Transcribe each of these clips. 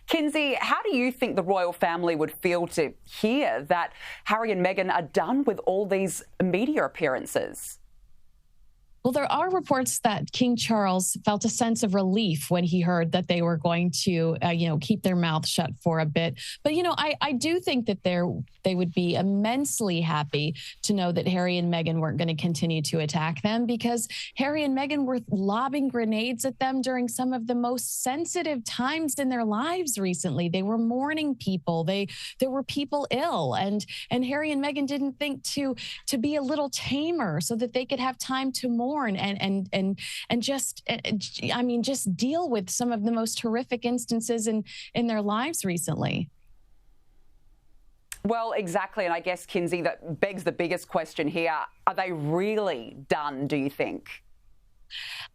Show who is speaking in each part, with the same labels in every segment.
Speaker 1: Kinsey, how do you think the royal family would feel to hear that Harry and Meghan are done with all these media appearances?
Speaker 2: Well, there are reports that King Charles felt a sense of relief when he heard that they were going to, keep their mouth shut for a bit. But, I do think that they would be immensely happy to know that Harry and Meghan weren't going to continue to attack them, because Harry and Meghan were lobbing grenades at them during some of the most sensitive times in their lives recently. They were mourning people. There were people ill, and Harry and Meghan didn't think to be a little tamer so that they could have time to mourn and just deal with some of the most horrific instances in their lives recently.
Speaker 1: Well, exactly. And I guess, Kinsey, that begs the biggest question here. Are they really done, do you think?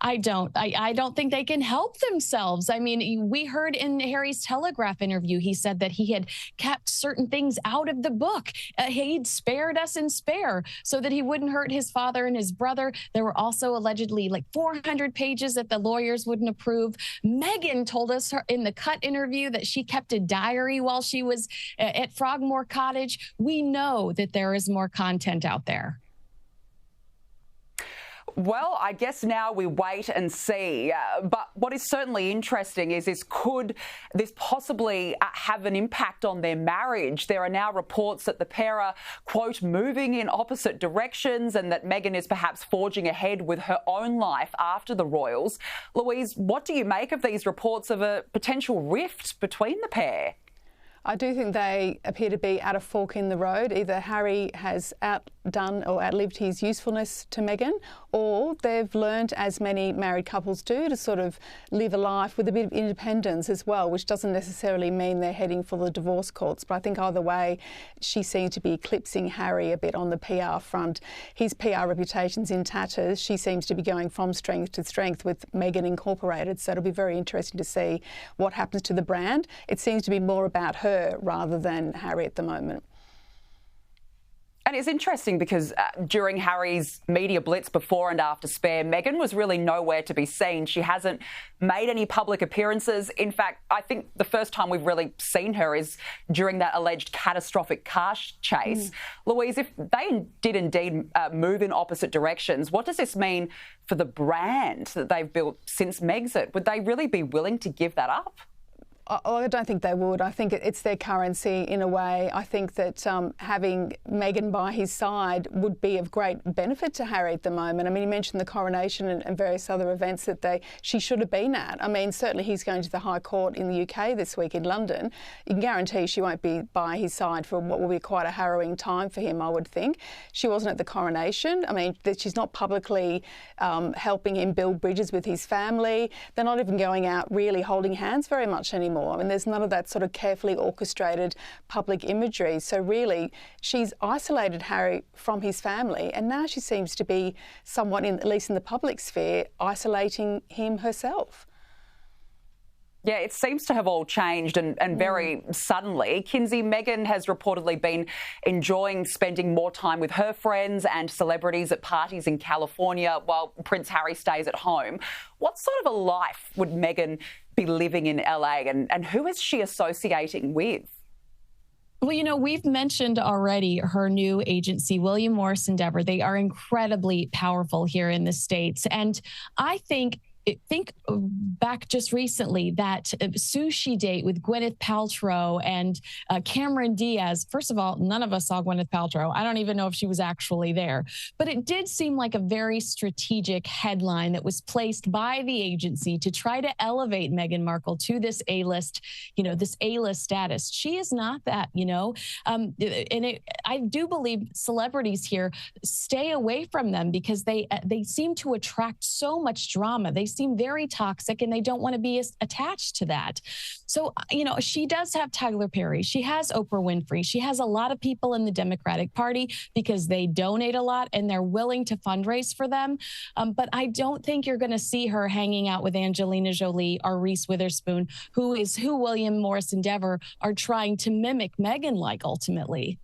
Speaker 2: I don't think they can help themselves. I mean, we heard in Harry's Telegraph interview, he said that he had kept certain things out of the book. He'd spared us in Spare so that he wouldn't hurt his father and his brother. There were also allegedly like 400 pages that the lawyers wouldn't approve. Meghan told us in the Cut interview that she kept a diary while she was at Frogmore Cottage. We know that there is more content out there.
Speaker 1: Well, I guess now we wait and see. But what is certainly interesting is could this possibly have an impact on their marriage? There are now reports that the pair are, quote, moving in opposite directions, and that Meghan is perhaps forging ahead with her own life after the royals. Louise, what do you make of these reports of a potential rift between the pair?
Speaker 3: I do think they appear to be at a fork in the road. Either Harry has outdone or outlived his usefulness to Meghan, or they've learned, as many married couples do, to sort of live a life with a bit of independence as well, which doesn't necessarily mean they're heading for the divorce courts. But I think either way, she seems to be eclipsing Harry a bit on the PR front. His PR reputation's in tatters. She seems to be going from strength to strength with Meghan Incorporated. So it'll be very interesting to see what happens to the brand. It seems to be more about her rather than Harry at the moment.
Speaker 1: And it's interesting because during Harry's media blitz before and after Spare, Meghan was really nowhere to be seen. She hasn't made any public appearances. In fact, I think the first time we've really seen her is during that alleged catastrophic car chase. Louise, if they did indeed move in opposite directions, what does this mean for the brand that they've built since Megxit? Would they really be willing to give that up?
Speaker 3: I don't think they would. I think it's their currency in a way. I think that having Meghan by his side would be of great benefit to Harry at the moment. I mean, he mentioned the coronation and various other events that she should have been at. I mean, certainly he's going to the High Court in the UK this week in London. You can guarantee she won't be by his side for what will be quite a harrowing time for him, I would think. She wasn't at the coronation. I mean, she's not publicly helping him build bridges with his family. They're not even going out really holding hands very much anymore. I mean, there's none of that sort of carefully orchestrated public imagery. So really, she's isolated Harry from his family, and now she seems to be somewhat, at least in the public sphere, isolating him herself.
Speaker 1: Yeah, it seems to have all changed and very suddenly. Kinsey, Meghan has reportedly been enjoying spending more time with her friends and celebrities at parties in California while Prince Harry stays at home. What sort of a life would Meghan be living in LA, and who is she associating with?
Speaker 2: Well, we've mentioned already her new agency, William Morris Endeavor. They are incredibly powerful here in the States. And I think back just recently, that sushi date with Gwyneth Paltrow and Cameron Diaz. First of all, none of us saw Gwyneth Paltrow. I don't even know if she was actually there. But it did seem like a very strategic headline that was placed by the agency to try to elevate Meghan Markle to this A-list, this A-list status. She is not that, I do believe celebrities here stay away from them because they seem to attract so much drama. They seem very toxic and they don't want to be attached to that. So, she does have Tyler Perry. She has Oprah Winfrey. She has a lot of people in the Democratic Party because they donate a lot and they're willing to fundraise for them. But I don't think you're going to see her hanging out with Angelina Jolie or Reese Witherspoon, who William Morris Endeavor are trying to mimic Meghan like ultimately.